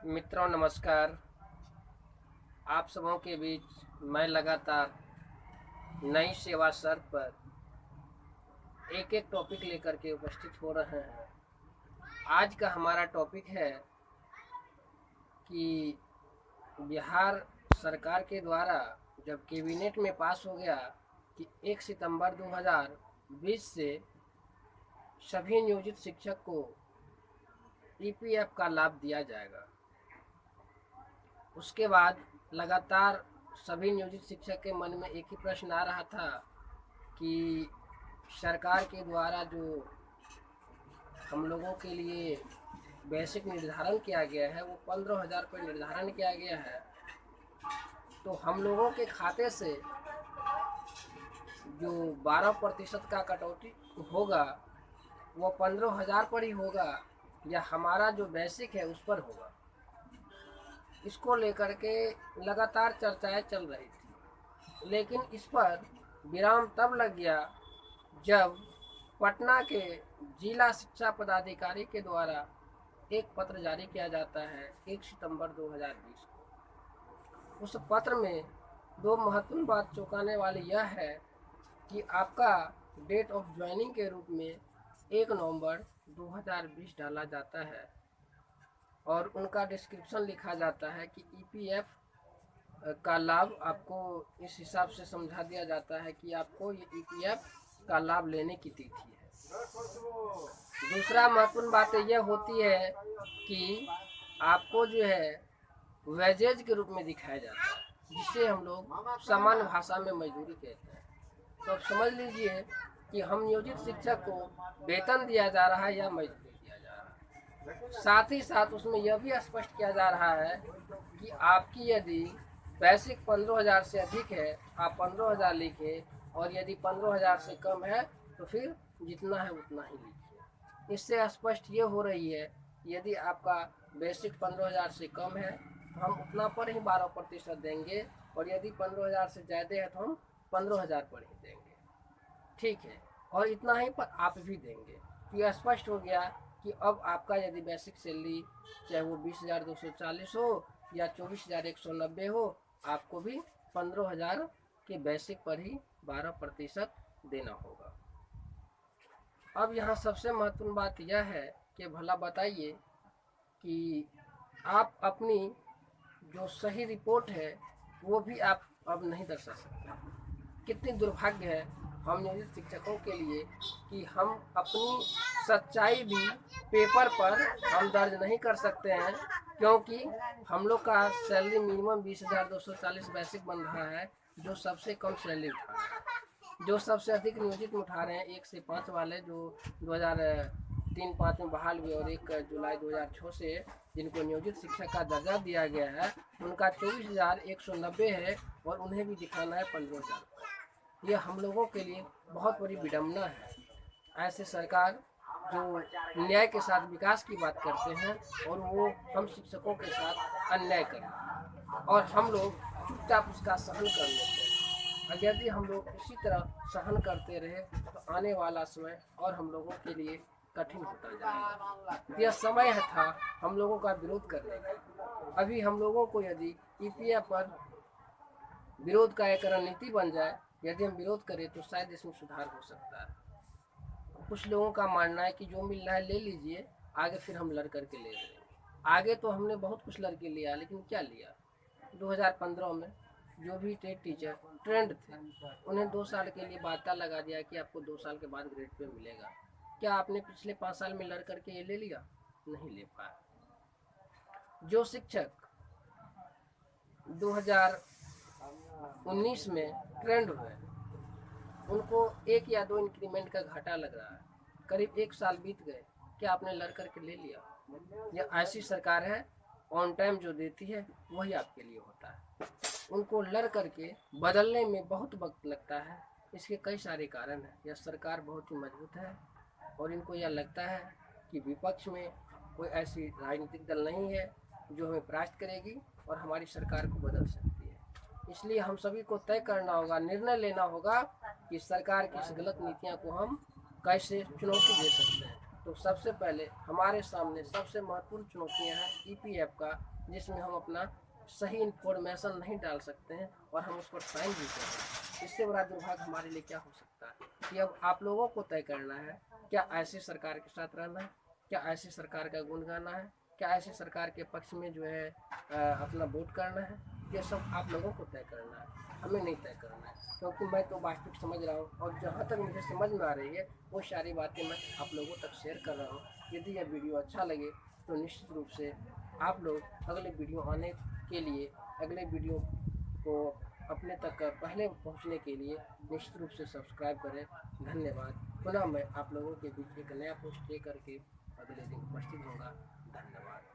मित्रों नमस्कार। आप सबों के बीच मैं लगातार नई सेवा शर्त पर एक एक टॉपिक लेकर के उपस्थित हो रहे हैं। आज का हमारा टॉपिक है कि बिहार सरकार के द्वारा जब कैबिनेट में पास हो गया कि 1 सितंबर 2020 से सभी नियोजित शिक्षक को ईपीएफ का लाभ दिया जाएगा। उसके बाद लगातार सभी नियोजित शिक्षक के मन में एक ही प्रश्न आ रहा था कि सरकार के द्वारा जो हम लोगों के लिए बेसिक निर्धारण किया गया है वो 15,000 पर निर्धारण किया गया है, तो हम लोगों के खाते से जो 12% का कटौती होगा वो 15,000 पर ही होगा या हमारा जो बेसिक है उस पर होगा। इसको लेकर के लगातार चर्चाएं चल रही थी, लेकिन इस पर विराम तब लग गया जब पटना के जिला शिक्षा पदाधिकारी के द्वारा एक पत्र जारी किया जाता है 1 सितंबर 2020 को। उस पत्र में दो महत्वपूर्ण बात चौंकाने वाली यह है कि आपका डेट ऑफ ज्वाइनिंग के रूप में 1 नवंबर 2020 डाला जाता है और उनका डिस्क्रिप्शन लिखा जाता है कि ईपीएफ का लाभ आपको इस हिसाब से समझा दिया जाता है कि आपको ये ईपीएफ का लाभ लेने की तिथि है। दूसरा महत्वपूर्ण बात यह होती है कि आपको जो है वेजेज के रूप में दिखाया जाता है, जिसे हम लोग सामान्य भाषा में मजदूरी कहते हैं। तो अब समझ लीजिए कि हम नियोजित शिक्षक को वेतन दिया जा रहा है या मजदूरी दिया जा रहा है। साथ ही साथ उसमें यह भी स्पष्ट किया जा रहा है कि आपकी यदि बेसिक 15,000 से अधिक है आप 15,000 लिखें और यदि 15,000 से कम है तो फिर जितना है उतना ही लिखिए। इससे स्पष्ट ये हो रही है यदि आपका बेसिक 15,000 से कम है तो हम उतना पर ही 12% देंगे और यदि 15,000 से ज़्यादा है तो हम 15,000 पर ही देंगे। ठीक है, और इतना ही पर आप भी देंगे। तो यह स्पष्ट हो गया कि अब आपका यदि बेसिक सैलरी चाहे वो 20,240 हो या 24,190 हो, आपको भी 15,000 के बेसिक पर ही 12% देना होगा। अब यहाँ सबसे महत्वपूर्ण बात यह है कि भला बताइए कि आप अपनी जो सही रिपोर्ट है वो भी आप अब नहीं दर्शा सकते। कितनी दुर्भाग्य है हम नियोजित शिक्षकों के लिए कि हम अपनी सच्चाई भी पेपर पर हम दर्ज नहीं कर सकते हैं, क्योंकि हम लोग का सैलरी मिनिमम 20,240 बेसिक बन रहा है, जो सबसे कम सैलरी उठा रहा है। जो सबसे अधिक नियोजित में उठा रहे हैं 1 से 5 वाले, जो 2003-5 में बहाल हुए और 1 जुलाई 2006 से जिनको नियोजित शिक्षक का दर्जा दिया गया है, उनका 24,190 है और उन्हें भी दिखाना है 15,000। यह हम लोगों के लिए बहुत बड़ी विडम्बना है। ऐसे सरकार जो न्याय के साथ विकास की बात करते हैं और वो हम शिक्षकों के साथ अन्याय कर रहे हैं और हम लोग चुपचाप उसका सहन कर लेते हैं। और यदि हम लोग इसी तरह सहन करते रहे तो आने वाला समय और हम लोगों के लिए कठिन होता जाएगा। यह समय था हम लोगों का विरोध करने का। अभी हम लोगों को यदि ईपीएफ पर विरोध का एक रणनीति बन जाए, यदि हम विरोध करें तो शायद इसमें सुधार हो सकता है। कुछ लोगों का मानना है कि जो मिल रहा है ले लीजिए, आगे फिर हम लड़ करके ले लेंगे। आगे तो हमने बहुत कुछ लड़ के लिया, लेकिन क्या लिया? 2015 में जो भी टेट टीचर ट्रेंड थे उन्हें 2 साल के लिए बाधा लगा दिया कि आपको 2 साल के बाद ग्रेड पे मिलेगा। क्या आपने पिछले 5 साल में लड़ करके ये ले लिया? नहीं ले पाया। जो शिक्षक 2019 में ट्रेंड हुए उनको 1 या 2 इंक्रीमेंट का घाटा लग रहा है, करीब 1 साल बीत गए, क्या आपने लड़ करके ले लिया? यह ऐसी सरकार है, ऑन टाइम जो देती है वही आपके लिए होता है। उनको लड़ करके बदलने में बहुत वक्त लगता है। इसके कई सारे कारण हैं। यह सरकार बहुत ही मजबूत है और इनको यह लगता है कि विपक्ष में कोई ऐसी राजनीतिक दल नहीं है जो हमें परास्त करेगी और हमारी सरकार को बदल सकती है। इसलिए हम सभी को तय करना होगा, निर्णय लेना होगा कि सरकार की इस गलत नीतियां को हम कैसे चुनौती दे सकते हैं। तो सबसे पहले हमारे सामने सबसे महत्वपूर्ण चुनौतियां हैं ईपीएफ का जिसमें हम अपना सही इंफॉर्मेशन नहीं डाल सकते हैं और हम उस पर साइन भी कर रहे हैं। इससे बड़ा दुर्भाग्य हमारे लिए क्या हो सकता है कि अब आप लोगों को तय करना है, क्या ऐसी सरकार के साथ रहना है, क्या ऐसी सरकार का गुण गाना है, क्या ऐसी सरकार के पक्ष में जो है अपना वोट करना है। ये सब आप लोगों को तय करना है, हमें नहीं तय करना है, क्योंकि मैं तो वास्तविक समझ रहा हूँ और जहाँ तक मुझे समझ में आ रही है वो सारी बातें मैं आप लोगों तक शेयर कर रहा हूँ। यदि यह वीडियो अच्छा लगे तो निश्चित रूप से आप लोग अगले वीडियो आने के लिए, अगले वीडियो को अपने तक पहले पहुंचने के लिए निश्चित रूप से सब्सक्राइब करें। धन्यवाद। पुनः मैं आप लोगों के बीच एक नया पोस्ट लेकर के अगले दिन उपस्थित होगा। धन्यवाद।